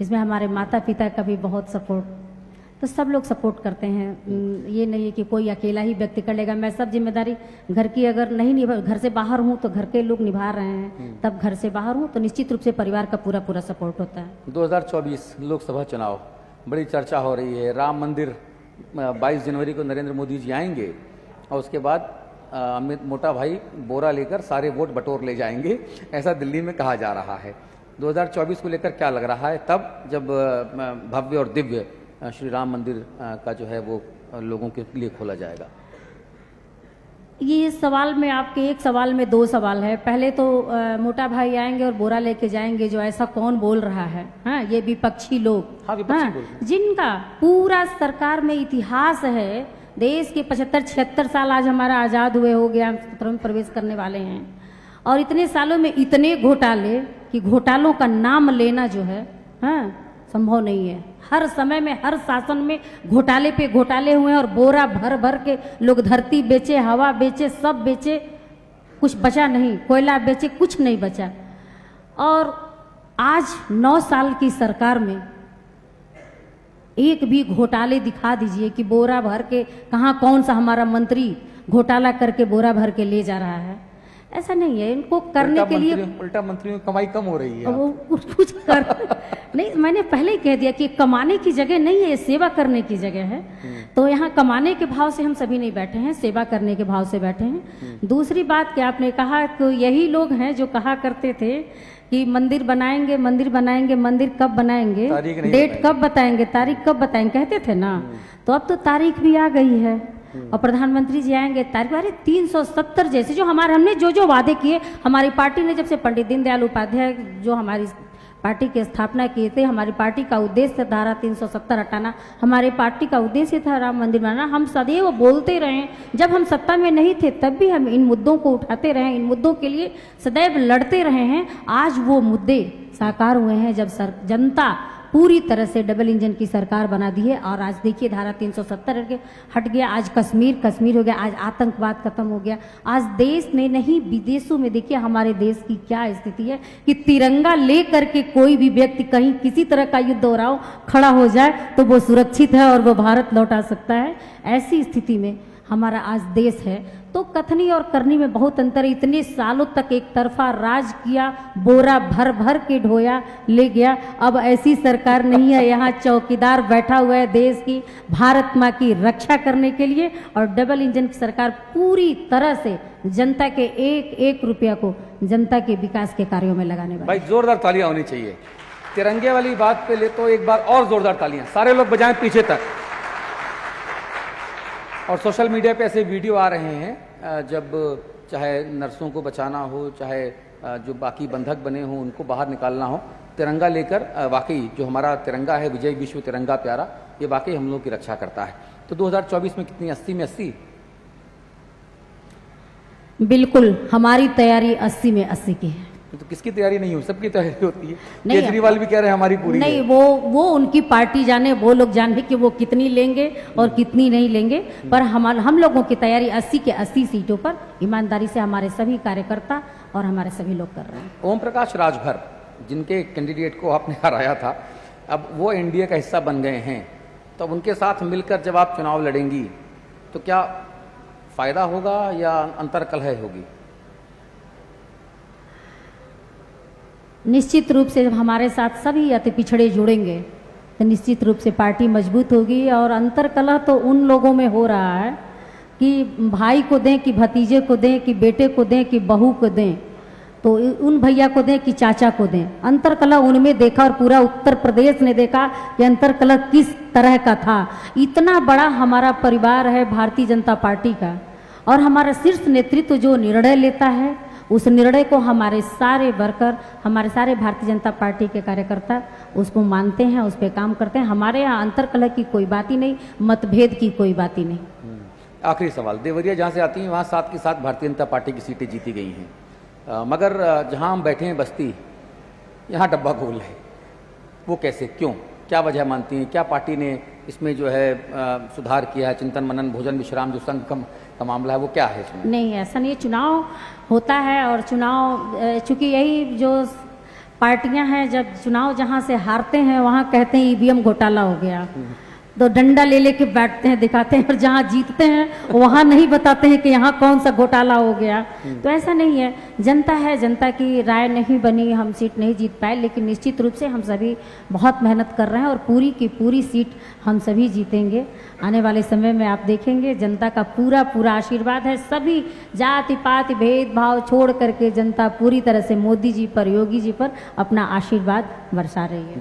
इसमें हमारे माता पिता का भी बहुत सपोर्ट, तो सब लोग सपोर्ट करते हैं। ये नहीं है कि कोई अकेला ही व्यक्ति कर लेगा। मैं सब जिम्मेदारी घर की अगर नहीं निभा, घर से बाहर हूँ तो घर के लोग निभा रहे हैं, तब घर से बाहर हूँ तो निश्चित रूप से परिवार का पूरा पूरा सपोर्ट होता है। 2024 लोकसभा चुनाव, बड़ी चर्चा हो रही है। राम मंदिर 22 जनवरी को नरेंद्र मोदी जी आएंगे और उसके बाद अमित मोटा भाई बोरा लेकर सारे वोट बटोर ले जाएंगे, ऐसा दिल्ली में कहा जा रहा है। 2024 को लेकर क्या लग रहा है तब जब भव्य और दिव्य श्री राम मंदिर का जो है वो लोगों के लिए खोला जाएगा? ये सवाल में आपके एक सवाल में दो सवाल है। पहले तो मोटा भाई आएंगे और बोरा लेके जाएंगे, जो ऐसा कौन बोल रहा है? हाँ, ये विपक्षी लोग, हाँ, विपक्षी बोल रहे हैं। जिनका पूरा सरकार में इतिहास है। देश के 75-76 साल आज हमारा आज़ाद हुए हो गया, हम 17 में प्रवेश करने वाले हैं, और इतने सालों में इतने घोटाले कि घोटालों का नाम लेना जो है संभव नहीं है। हर समय में, हर शासन में घोटाले पे घोटाले हुए हैं, और बोरा भर भर के लोग धरती बेचे, हवा बेचे, सब बेचे, कुछ बचा नहीं। कोयला बेचे, कुछ नहीं बचा। और आज 9 साल की सरकार में एक भी घोटाले दिखा दीजिए कि बोरा भर के, कहाँ कौन सा हमारा मंत्री घोटाला करके बोरा भर के ले जा रहा है? ऐसा नहीं है। इनको करने के लिए उल्टा मंत्रियों की कमाई कम हो रही है। वो कुछ कर नहीं, मैंने पहले ही कह दिया कि कमाने की जगह नहीं है, सेवा करने की जगह है। तो यहाँ कमाने के भाव से हम सभी नहीं बैठे हैं, सेवा करने के भाव से बैठे हैं। दूसरी बात कि आपने कहा कि यही लोग हैं जो कहा करते थे कि मंदिर बनाएंगे, मंदिर बनाएंगे, मंदिर कब बनाएंगे, डेट कब बताएंगे, तारीख कब बताएंगे, कहते थे ना। तो अब तो तारीख भी आ गई है और प्रधानमंत्री जी आएंगे तारीख। अरे 370 जैसे जो हमारे, हमने जो वादे किए, हमारी पार्टी ने जब से पंडित दीनदयाल उपाध्याय जो हमारी पार्टी की स्थापना किए थे, हमारी पार्टी का उद्देश्य धारा 370 हटाना, हमारे पार्टी का उद्देश्य था राम मंदिर बनाना। हम सदैव बोलते रहे, जब हम सत्ता में नहीं थे तब भी हम इन मुद्दों को उठाते रहे, इन मुद्दों के लिए सदैव लड़ते रहे हैं। आज वो मुद्दे साकार हुए हैं जब जनता पूरी तरह से डबल इंजन की सरकार बना दी है। और आज देखिए धारा 370 हट गया, आज कश्मीर हो गया, आज आतंकवाद खत्म हो गया। आज देश में नहीं विदेशों में देखिए हमारे देश की क्या स्थिति है कि तिरंगा ले करके कोई भी व्यक्ति कहीं किसी तरह का युद्ध हो रहा हो, खड़ा हो जाए तो वो सुरक्षित है और वो भारत लौटा सकता है। ऐसी स्थिति में हमारा आज देश है। तो कथनी और करनी में बहुत अंतर है। इतने सालों तक एक तरफा राज किया, बोरा भर भर के ढोया ले गया। अब ऐसी सरकार नहीं है, यहाँ चौकीदार बैठा हुआ है देश की, भारत माँ की रक्षा करने के लिए। और डबल इंजन की सरकार पूरी तरह से जनता के एक एक रुपया को जनता के विकास के कार्यों में लगाने वाली। भाई जोरदार तालियां होनी चाहिए। तिरंगे वाली बात पे ले तो एक बार और जोरदार तालियां, सारे लोग बजाएं पीछे तक। और सोशल मीडिया पे ऐसे वीडियो आ रहे हैं जब चाहे नर्सों को बचाना हो, चाहे जो बाकी बंधक बने हों उनको बाहर निकालना हो, तिरंगा लेकर वाकई जो हमारा तिरंगा है, विजय विश्व तिरंगा प्यारा, ये वाकई हम लोग की रक्षा करता है। तो 2024 में कितनी, 80 में 80? बिल्कुल हमारी तैयारी 80 में 80 की है। तो किसकी तैयारी नहीं हो, सबकी तैयारी होती है। केजरीवाल भी कह रहे हैं हमारी पूरी नहीं है। वो उनकी पार्टी जाने, वो लोग जाने कि वो कितनी लेंगे और कितनी नहीं लेंगे। पर हम लोगों की तैयारी 80 के 80 सीटों पर ईमानदारी से हमारे सभी कार्यकर्ता और हमारे सभी लोग कर रहे हैं। ओम प्रकाश राजभर जिनके कैंडिडेट को आपने हराया था, अब वो एनडीए का हिस्सा बन गए हैं, तो उनके साथ मिलकर जब आप चुनाव लड़ेंगी तो क्या फायदा होगा या अंतर्कलह होगी? निश्चित रूप से जब हमारे साथ सभी अति पिछड़े जुड़ेंगे तो निश्चित रूप से पार्टी मजबूत होगी। और अंतर्कलह तो उन लोगों में हो रहा है कि भाई को दें कि भतीजे को दें कि बेटे को दें कि बहू को दें, तो उन भैया को दें कि चाचा को दें। अंतर्कलह उनमें देखा और पूरा उत्तर प्रदेश ने देखा कि अंतर्कलह किस तरह का था। इतना बड़ा हमारा परिवार है भारतीय जनता पार्टी का, और हमारा शीर्ष नेतृत्व जो निर्णय लेता है उस निर्णय को हमारे सारे वर्कर, हमारे सारे भारतीय जनता पार्टी के कार्यकर्ता उसको मानते हैं, उस पर काम करते हैं। हमारे यहाँ अंतर्कलह की कोई बात ही नहीं, मतभेद की कोई बात ही नहीं। आखिरी सवाल, देवरिया जहाँ से आती हैं वहाँ 7 की 7 भारतीय जनता पार्टी की सीटें जीती गई हैं, मगर जहाँ हम बैठे हैं बस्ती, यहाँ डब्बा गोल है। वो कैसे, क्यों, क्या वजह मानती हैं? क्या पार्टी ने इसमें जो है सुधार किया है? चिंतन मनन भोजन विश्राम जो संघ का मामला है वो क्या है इसमें? नहीं, ऐसा नहीं है। चुनाव होता है और चुनाव चूंकि यही जो पार्टियां हैं, जब चुनाव जहां से हारते हैं वहां कहते हैं ईवीएम घोटाला हो गया, तो डंडा ले लेके बैठते हैं, दिखाते हैं, और जहां जीतते हैं वहां नहीं बताते हैं कि यहाँ कौन सा घोटाला हो गया। तो ऐसा नहीं है, जनता है, जनता की राय नहीं बनी, हम सीट नहीं जीत पाए, लेकिन निश्चित रूप से हम सभी बहुत मेहनत कर रहे हैं और पूरी की पूरी सीट हम सभी जीतेंगे। आने वाले समय में आप देखेंगे जनता का पूरा पूरा आशीर्वाद है, सभी जाति पाति भेदभाव छोड़ करके जनता पूरी तरह से मोदी जी पर, योगी जी पर अपना आशीर्वाद बरसा रही है।